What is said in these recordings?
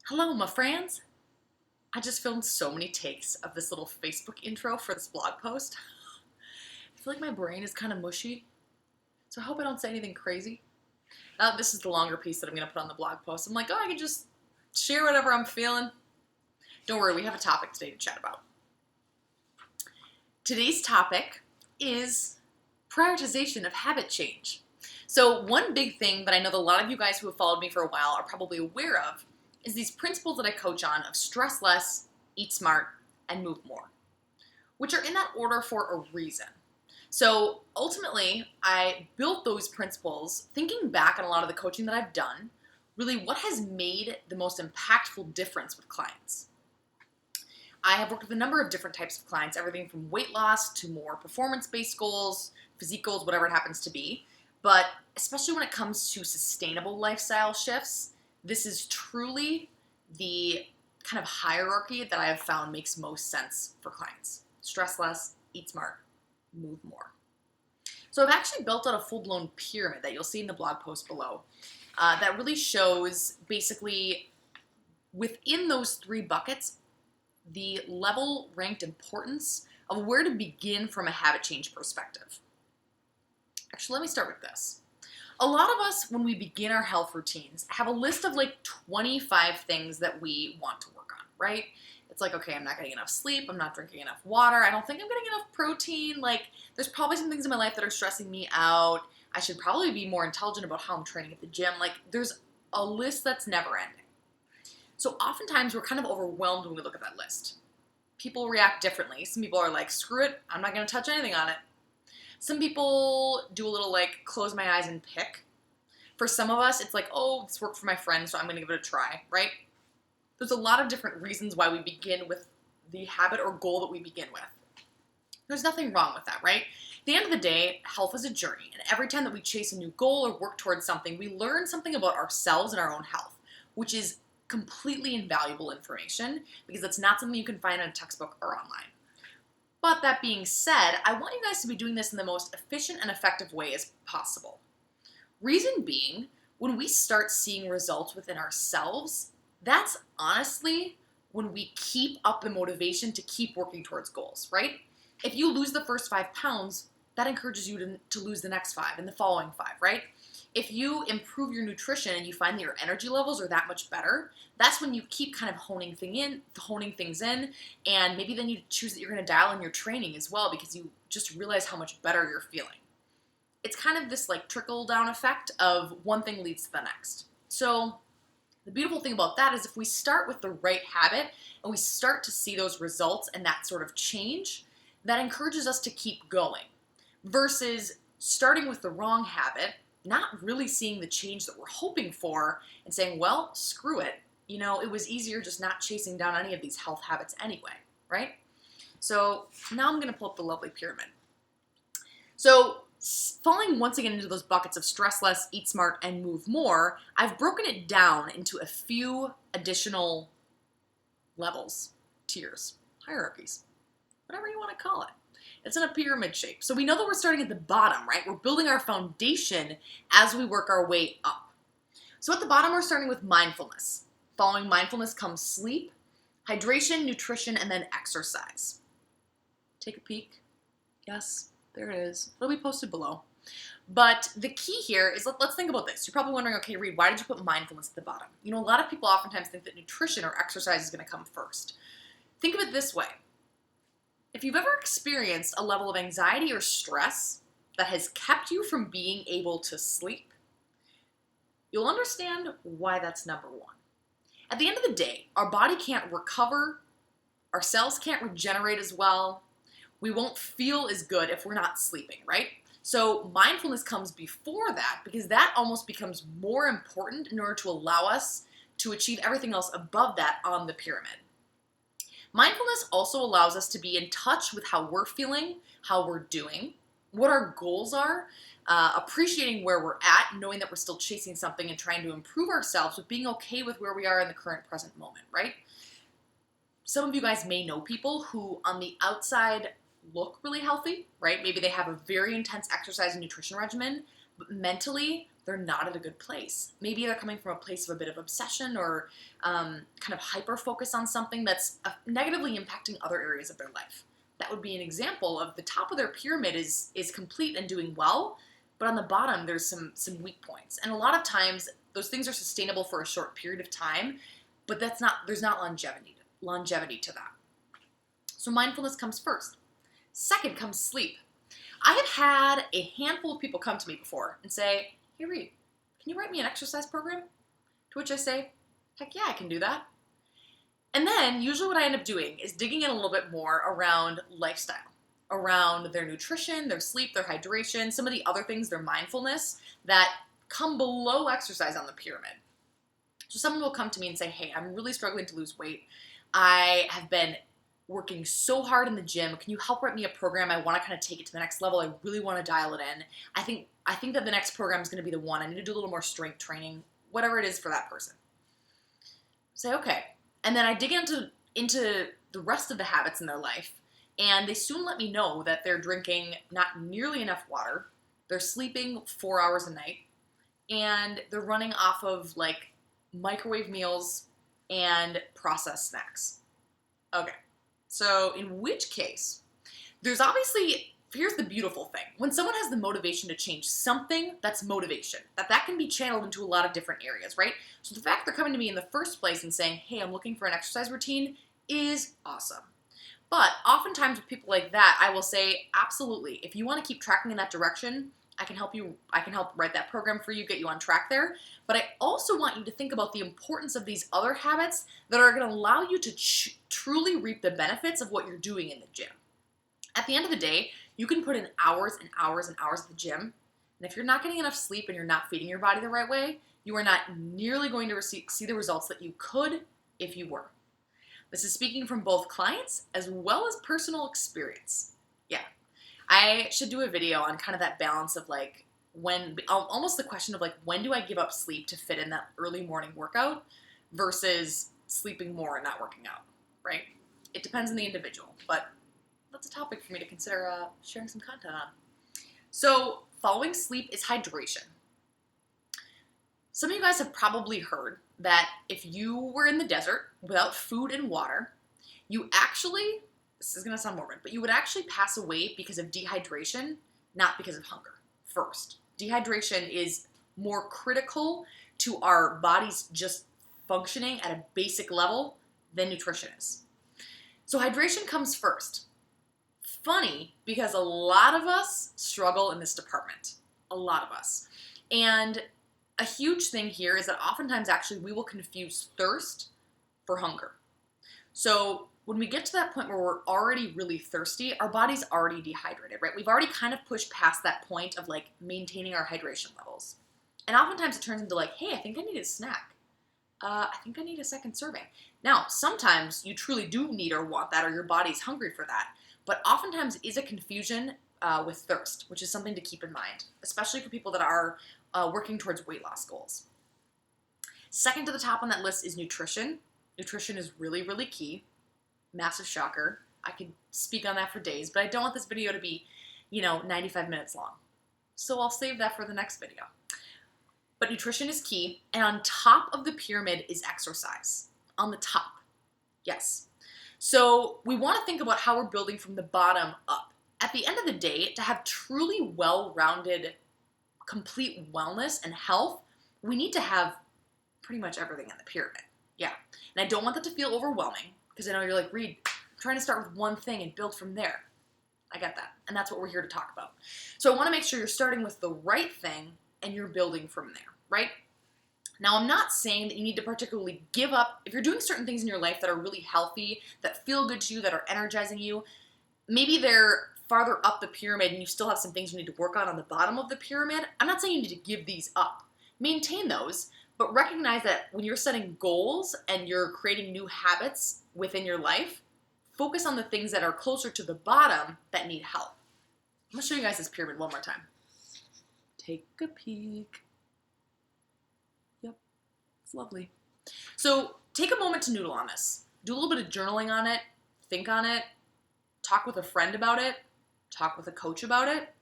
Hello, my friends. I just filmed so many takes of this little Facebook intro for this blog post. I feel like my brain is kind of mushy, so I hope I don't say anything crazy. Now, this is the longer piece that I'm going to put on the blog post. I'm like, I can just share whatever I'm feeling. Don't worry, we have a topic today to chat about. Today's topic is prioritization of habit change. So one big thing that I know that a lot of you guys who have followed me for a while are probably aware of is these principles that I coach on of stress less, eat smart, and move more, which are in that order for a reason. So ultimately, I built those principles thinking back on a lot of the coaching that I've done, really what has made the most impactful difference with clients. I have worked with a number of different types of clients, everything from weight loss to more performance-based goals, physique goals, whatever it happens to be. But especially when it comes to sustainable lifestyle shifts, this is truly the kind of hierarchy that I have found makes most sense for clients. Stress less, eat smart, move more. So I've actually built out a full-blown pyramid that you'll see in the blog post below that really shows basically within those three buckets the level ranked importance of where to begin from a habit change perspective. Actually, let me start with this. A lot of us, when we begin our health routines, have a list of like 25 things that we want to work on, right? It's like, okay, I'm not getting enough sleep, I'm not drinking enough water, I don't think I'm getting enough protein, like there's probably some things in my life that are stressing me out, I should probably be more intelligent about how I'm training at the gym, like there's a list that's never ending. So oftentimes we're kind of overwhelmed when we look at that list. People react differently. Some people are like, screw it, I'm not gonna touch anything on it. Some people do a little like close my eyes and pick. For some of us, it's like, oh, this worked for my friend, so I'm going to give it a try, right? There's a lot of different reasons why we begin with the habit or goal that we begin with. There's nothing wrong with that, right? At the end of the day, health is a journey, and every time that we chase a new goal or work towards something, we learn something about ourselves and our own health, which is completely invaluable information because it's not something you can find in a textbook or online. But that being said, I want you guys to be doing this in the most efficient and effective way as possible. Reason being, when we start seeing results within ourselves, that's honestly when we keep up the motivation to keep working towards goals, right? If you lose the first 5 pounds, that encourages you to lose the next 5 and the following 5, right? If you improve your nutrition and you find that your energy levels are that much better, that's when you keep kind of honing things in, and maybe then you choose that you're going to dial in your training as well because you just realize how much better you're feeling. It's kind of this like trickle down effect of one thing leads to the next. So the beautiful thing about that is if we start with the right habit and we start to see those results and that sort of change, that encourages us to keep going versus starting with the wrong habit, not really seeing the change that we're hoping for and saying, well, screw it. You know, it was easier just not chasing down any of these health habits anyway, right? So now I'm going to pull up the lovely pyramid. So falling once again into those buckets of stress less, eat smart, and move more, I've broken it down into a few additional levels, tiers, hierarchies, whatever you want to call it. It's in a pyramid shape. So we know that we're starting at the bottom, right? We're building our foundation as we work our way up. So at the bottom, we're starting with mindfulness. Following mindfulness comes sleep, hydration, nutrition, and then exercise. Take a peek. Yes, there it is. It'll be posted below. But the key here is, let's think about this. You're probably wondering, okay, Reed, why did you put mindfulness at the bottom? You know, a lot of people oftentimes think that nutrition or exercise is going to come first. Think of it this way. If you've ever experienced a level of anxiety or stress that has kept you from being able to sleep, you'll understand why that's number one. At the end of the day, our body can't recover, our cells can't regenerate as well, we won't feel as good if we're not sleeping, right? So mindfulness comes before that because that almost becomes more important in order to allow us to achieve everything else above that on the pyramid. Mindfulness also allows us to be in touch with how we're feeling, how we're doing, what our goals are, appreciating where we're at, knowing that we're still chasing something and trying to improve ourselves, but being okay with where we are in the current present moment, right? Some of you guys may know people who on the outside look really healthy, right? Maybe they have a very intense exercise and nutrition regimen, but mentally they're not at a good place. Maybe they're coming from a place of a bit of obsession or kind of hyper focus on something that's negatively impacting other areas of their life. That would be an example of the top of their pyramid is complete and doing well, but on the bottom there's some weak points. And a lot of times those things are sustainable for a short period of time, but there's not longevity to that. So mindfulness comes first. Second comes sleep. I have had a handful of people come to me before and say, "Hey Reed, can you write me an exercise program?" To which I say, "Heck yeah, I can do that." And then usually what I end up doing is digging in a little bit more around lifestyle, around their nutrition, their sleep, their hydration, some of the other things, their mindfulness that come below exercise on the pyramid. So someone will come to me and say, "Hey, I'm really struggling to lose weight. I have been working so hard in the gym. Can you help write me a program? I want to kind of take it to the next level. I really want to dial it in. I think that the next program is going to be the one. I need to do a little more strength training," whatever it is for that person. Say, okay. And then I dig into the rest of the habits in their life, and they soon let me know that they're drinking not nearly enough water, they're sleeping 4 hours a night, and they're running off of like microwave meals and processed snacks. Okay. So in which case, here's the beautiful thing. When someone has the motivation to change something, that's motivation. That can be channeled into a lot of different areas, right? So the fact they're coming to me in the first place and saying, "Hey, I'm looking for an exercise routine," is awesome. But oftentimes with people like that, I will say, absolutely, if you want to keep tracking in that direction, I can help write that program for you, get you on track there. But I also want you to think about the importance of these other habits that are going to allow you to truly reap the benefits of what you're doing in the gym. At the end of the day, you can put in hours and hours and hours at the gym, and if you're not getting enough sleep and you're not feeding your body the right way, you are not nearly going to see the results that you could if you were. This is speaking from both clients as well as personal experience. Yeah. I should do a video on kind of that balance of like almost the question of like, when do I give up sleep to fit in that early morning workout versus sleeping more and not working out, right? It depends on the individual, but that's a topic for me to consider sharing some content on. So following sleep is hydration. Some of you guys have probably heard that if you were in the desert without food and water, this is going to sound morbid, but you would actually pass away because of dehydration, not because of hunger. First, dehydration is more critical to our bodies just functioning at a basic level than nutrition is. So hydration comes first. Funny, because a lot of us struggle in this department. A lot of us. And a huge thing here is that oftentimes actually we will confuse thirst for hunger. So when we get to that point where we're already really thirsty, our body's already dehydrated, right? We've already kind of pushed past that point of like maintaining our hydration levels. And oftentimes it turns into like, "Hey, I think I need a snack. I think I need a second serving." Now, sometimes you truly do need or want that, or your body's hungry for that. But oftentimes it is a confusion with thirst, which is something to keep in mind, especially for people that are working towards weight loss goals. Second to the top on that list is nutrition. Nutrition is really, really key. Massive shocker. I could speak on that for days, but I don't want this video to be, 95 minutes long. So I'll save that for the next video. But nutrition is key, and on top of the pyramid is exercise. On the top. Yes. So we want to think about how we're building from the bottom up. At the end of the day, to have truly well-rounded, complete wellness and health, we need to have pretty much everything in the pyramid. Yeah. And I don't want that to feel overwhelming, because I know you're like, "Reed, I'm trying to start with one thing and build from there." I get that. And that's what we're here to talk about. So I want to make sure you're starting with the right thing and you're building from there, right? Now, I'm not saying that you need to particularly give up. If you're doing certain things in your life that are really healthy, that feel good to you, that are energizing you, maybe they're farther up the pyramid and you still have some things you need to work on the bottom of the pyramid. I'm not saying you need to give these up. Maintain those, but recognize that when you're setting goals and you're creating new habits within your life, focus on the things that are closer to the bottom that need help. I'm going to show you guys this pyramid one more time. Take a peek. Yep, it's lovely. So take a moment to noodle on this. Do a little bit of journaling on it, think on it, talk with a friend about it, talk with a coach about it.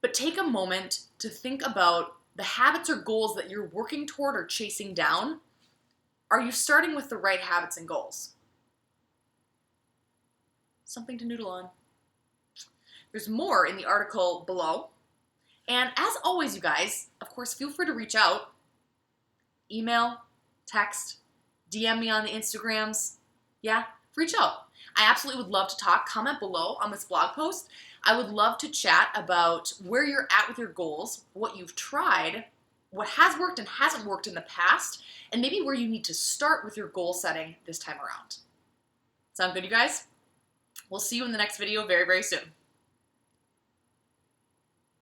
But take a moment to think about the habits or goals that you're working toward or chasing down. Are you starting with the right habits and goals? Something to noodle on. There's more in the article below. And as always, you guys, of course, feel free to reach out. Email, text, DM me on the Instagrams. Yeah, reach out. I absolutely would love to talk. Comment below on this blog post. I would love to chat about where you're at with your goals, what you've tried, what has worked and hasn't worked in the past, and maybe where you need to start with your goal setting this time around. Sound good, you guys? We'll see you in the next video very, very soon.